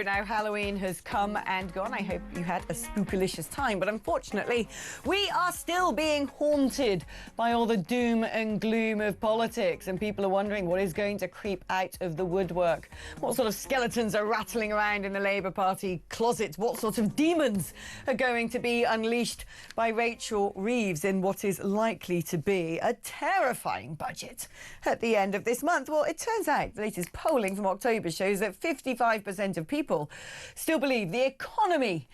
Now Halloween has come and gone. I hope you had a spookylicious time, but unfortunately we are still being haunted by all the doom and gloom of politics, and people are wondering what is going to creep out of the woodwork. What sort of skeletons are rattling around in the Labour Party closets? What sort of demons are going to be unleashed by Rachel Reeves in what is likely to be a terrifying budget at the end of this month? Well, it turns out the latest polling from October shows that 55% of people still believe the economy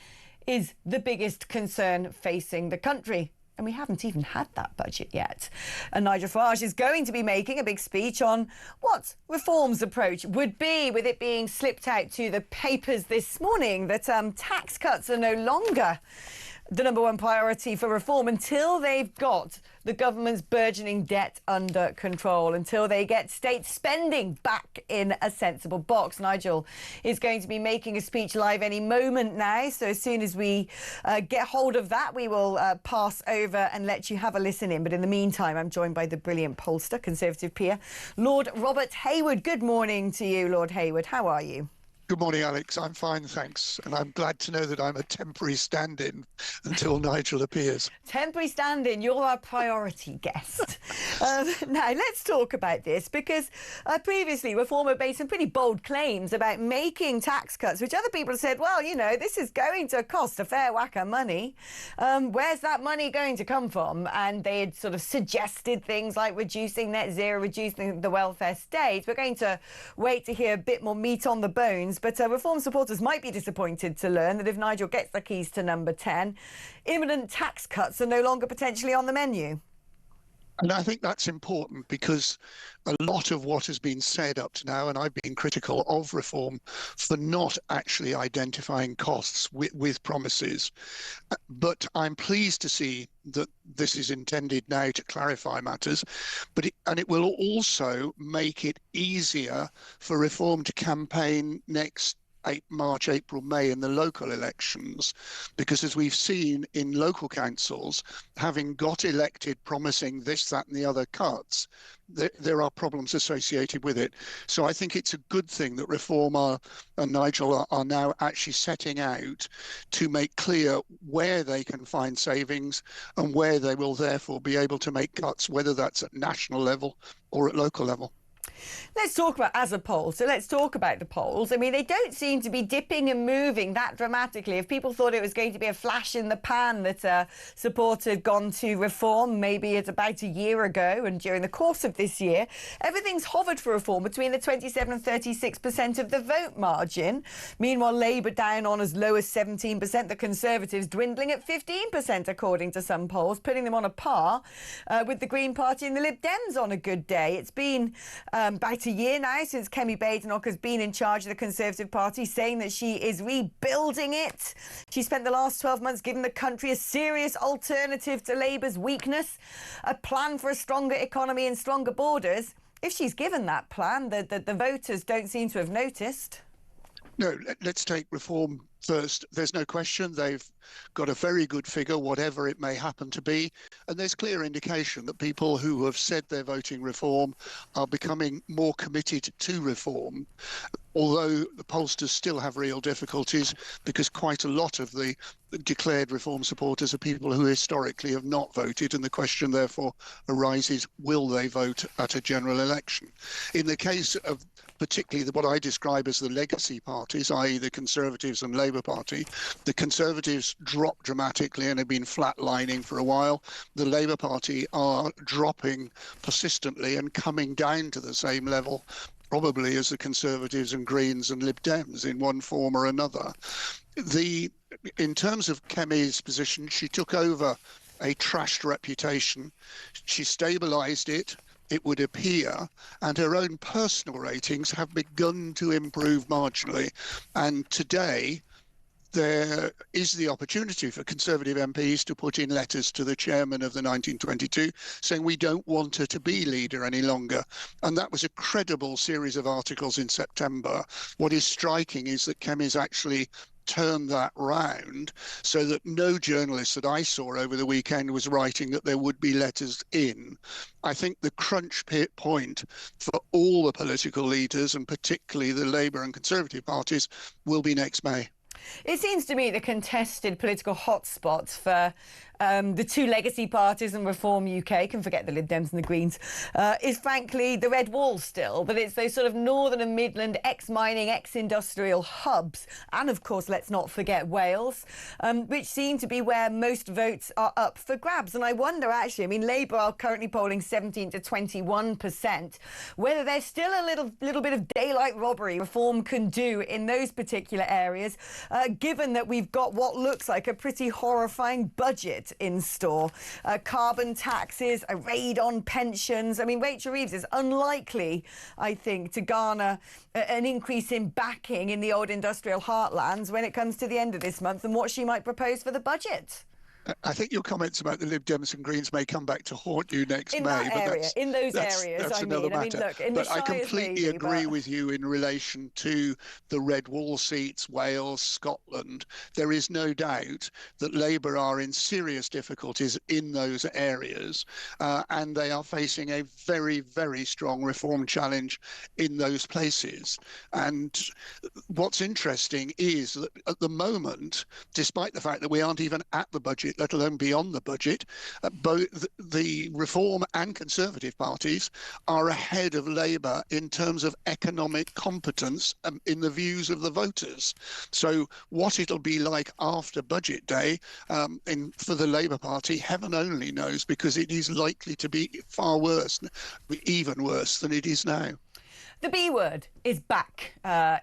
is the biggest concern facing the country. And we haven't even had that budget yet. And Nigel Farage is going to be making a big speech on what reform's approach would be, with it being slipped out to the papers this morning that tax cuts are no longer the number one priority for reform until they've got the government's burgeoning debt under control, until they get state spending back in a sensible box. Nigel is going to be making a speech live any moment now, so as soon as we get hold of that, we will pass over and let you have a listen in. But in the meantime, I'm joined by the brilliant pollster, Conservative Peer Lord Robert Haywood. Good morning to you, Lord Haywood. How are you? Good morning, Alex. I'm fine, thanks. And I'm glad to know that I'm a temporary stand-in until Nigel appears. Temporary stand-in, you're our priority guest. Now, let's talk about this, because previously Reform had made some pretty bold claims about making tax cuts, which other people have said, well, you know, this is going to cost a fair whack of money. Where's that money going to come from? And they had sort of suggested things like reducing net zero, reducing the welfare state. We're going to wait to hear a bit more meat on the bones. But Reform supporters might be disappointed to learn that if Nigel gets the keys to number 10, imminent tax cuts are no longer potentially on the menu. And I think that's important, because a lot of what has been said up to now, and I've been critical of Reform for not actually identifying costs with promises. But I'm pleased to see that this is intended now to clarify matters, but it will also make it easier for Reform to campaign next March, April, May in the local elections, because as we've seen in local councils, having got elected promising this, that and the other cuts, there are problems associated with it. So I think it's a good thing that Reform and Nigel are now actually setting out to make clear where they can find savings and where they will therefore be able to make cuts, whether that's at national level or at local level. Let's talk about, as a poll, so let's talk about the polls. I mean, they don't seem to be dipping and moving that dramatically. If people thought it was going to be a flash in the pan that support had gone to Reform, maybe it's about a year ago, and during the course of this year, everything's hovered for Reform between the 27 and 36% of the vote margin. Meanwhile, Labour down on as low as 17%, the Conservatives dwindling at 15%, according to some polls, putting them on a par with the Green Party and the Lib Dems on a good day. It's been about a year now since Kemi Badenoch has been in charge of the Conservative Party, saying that she is rebuilding it. She spent the last 12 months giving the country a serious alternative to Labour's weakness, a plan for a stronger economy and stronger borders. If she's given that plan, the voters don't seem to have noticed. No, let's take Reform first. There's no question they've got a very good figure, whatever it may happen to be. And there's clear indication that people who have said they're voting Reform are becoming more committed to Reform, although the pollsters still have real difficulties, because quite a lot of the declared Reform supporters are people who historically have not voted, and the question therefore arises, will they vote at a general election? In the case of particularly what I describe as the legacy parties, i.e. the Conservatives and Labour Party, the Conservatives dropped dramatically and have been flatlining for a while. The Labour Party are dropping persistently and coming down to the same level, probably as the Conservatives and Greens and Lib Dems in one form or another. In terms of Kemi's position, she took over a trashed reputation. She stabilised it, it would appear, and her own personal ratings have begun to improve marginally. And today, there is the opportunity for Conservative MPs to put in letters to the chairman of the 1922 saying we don't want her to be leader any longer. And that was a credible series of articles in September. What is striking is that Kemi's actually turn that round so that no journalist that I saw over the weekend was writing that there would be letters in. I think the crunch point for all the political leaders, and particularly the Labour and Conservative parties, will be next May. It seems to me the contested political hotspots for the two legacy parties and Reform UK, can forget the Lib Dems and the Greens, is frankly the Red Wall still. But it's those sort of Northern and Midland ex-mining, ex-industrial hubs. And of course, let's not forget Wales, which seem to be where most votes are up for grabs. And I wonder, actually, I mean, Labour are currently polling 17 to 21%, whether there's still a little bit of daylight robbery Reform can do in those particular areas, given that we've got what looks like a pretty horrifying budget in store. Carbon taxes, a raid on pensions. I mean, Rachel Reeves is unlikely, I think, to garner an increase in backing in the old industrial heartlands when it comes to the end of this month and what she might propose for the budget. I think your comments about the Lib Dems and Greens may come back to haunt you next in May. That area, but in those areas, that's another matter. Look, in but the I Shires completely maybe, agree with you in relation to the Red Wall seats, Wales, Scotland. There is no doubt that Labour are in serious difficulties in those areas, and they are facing a very, very strong reform challenge in those places. And what's interesting is that at the moment, despite the fact that we aren't even at the budget, let alone beyond the budget, both the Reform and Conservative parties are ahead of Labour in terms of economic competence in the views of the voters. So what it'll be like after Budget Day for the Labour Party, heaven only knows, because it is likely to be far worse, even worse than it is now. The B word is back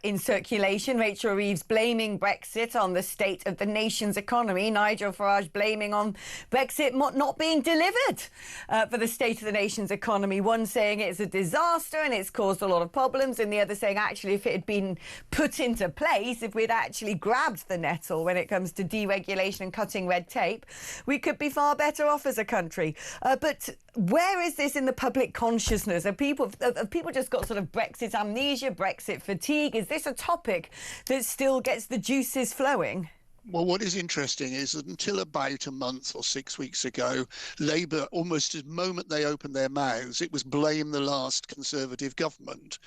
in circulation. Rachel Reeves blaming Brexit on the state of the nation's economy. Nigel Farage blaming on Brexit not being delivered for the state of the nation's economy. One saying it's a disaster and it's caused a lot of problems, and the other saying actually if it had been put into place, if we'd actually grabbed the nettle when it comes to deregulation and cutting red tape, we could be far better off as a country. But where is this in the public consciousness? Have people just got sort of Brexit amnesia, Brexit fatigue? Is this a topic that still gets the juices flowing? Well, what is interesting is that until about a month or 6 weeks ago, Labour, almost the moment they opened their mouths, it was blame the last Conservative government.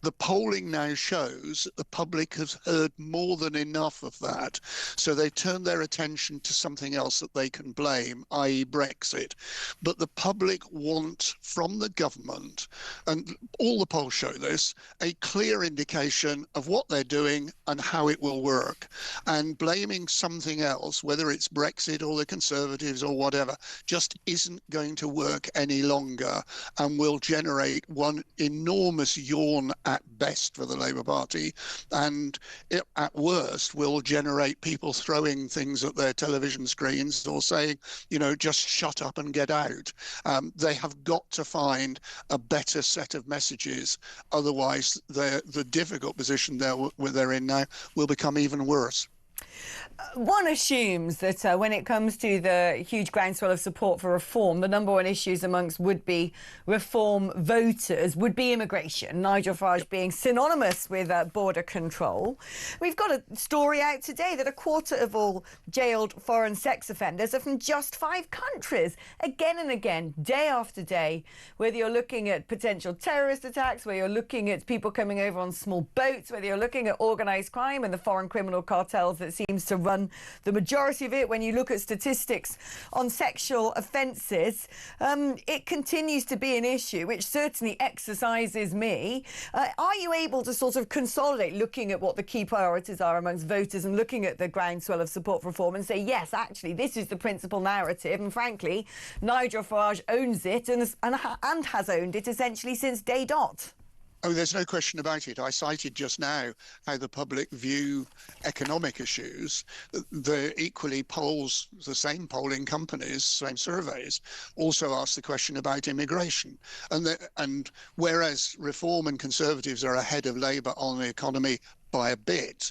The polling now shows that the public has heard more than enough of that. So they turn their attention to something else that they can blame, i.e. Brexit. But the public want from the government, and all the polls show this, a clear indication of what they're doing and how it will work. And blaming something else, whether it's Brexit or the Conservatives or whatever, just isn't going to work any longer and will generate one enormous yawn at best for the Labour Party, and it, at worst, will generate people throwing things at their television screens or saying, you know, just shut up and get out. They have got to find a better set of messages. Otherwise, the difficult position they're in now will become even worse. One assumes that when it comes to the huge groundswell of support for reform, the number one issues amongst would-be reform voters would be immigration. Nigel Farage being synonymous with border control. We've got a story out today that a quarter of all jailed foreign sex offenders are from just 5 countries. Again and again, day after day, whether you're looking at potential terrorist attacks, whether you're looking at people coming over on small boats, whether you're looking at organised crime and the foreign criminal cartels that seems to run the majority of it. When you look at statistics on sexual offences, it continues to be an issue which certainly exercises me. Are you able to sort of consolidate looking at what the key priorities are amongst voters and looking at the groundswell of support for reform and say, yes, actually, this is the principal narrative, and frankly, Nigel Farage owns it and has owned it essentially since day dot? Oh, there's no question about it. I cited just now how the public view economic issues. The equally polls, the same polling companies, same surveys, also ask the question about immigration. And whereas Reform and Conservatives are ahead of Labour on the economy by a bit,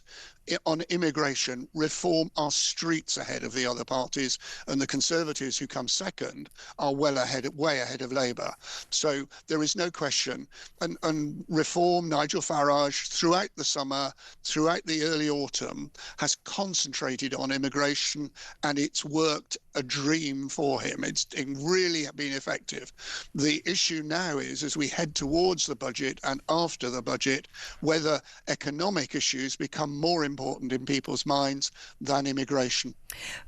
on immigration, Reform are streets ahead of the other parties, and the Conservatives, who come second, are way ahead of Labour. So there is no question. And Reform, Nigel Farage, throughout the summer, throughout the early autumn, has concentrated on immigration, and it's worked a dream for him. It's really been effective. The issue now is, as we head towards the budget and after the budget, whether economic issues become more important in people's minds than immigration.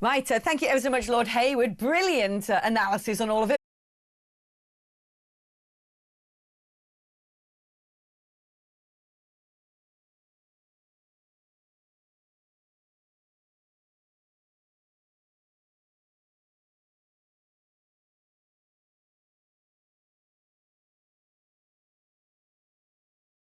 Right, thank you ever so much, Lord Haywood. Brilliant analysis on all of it.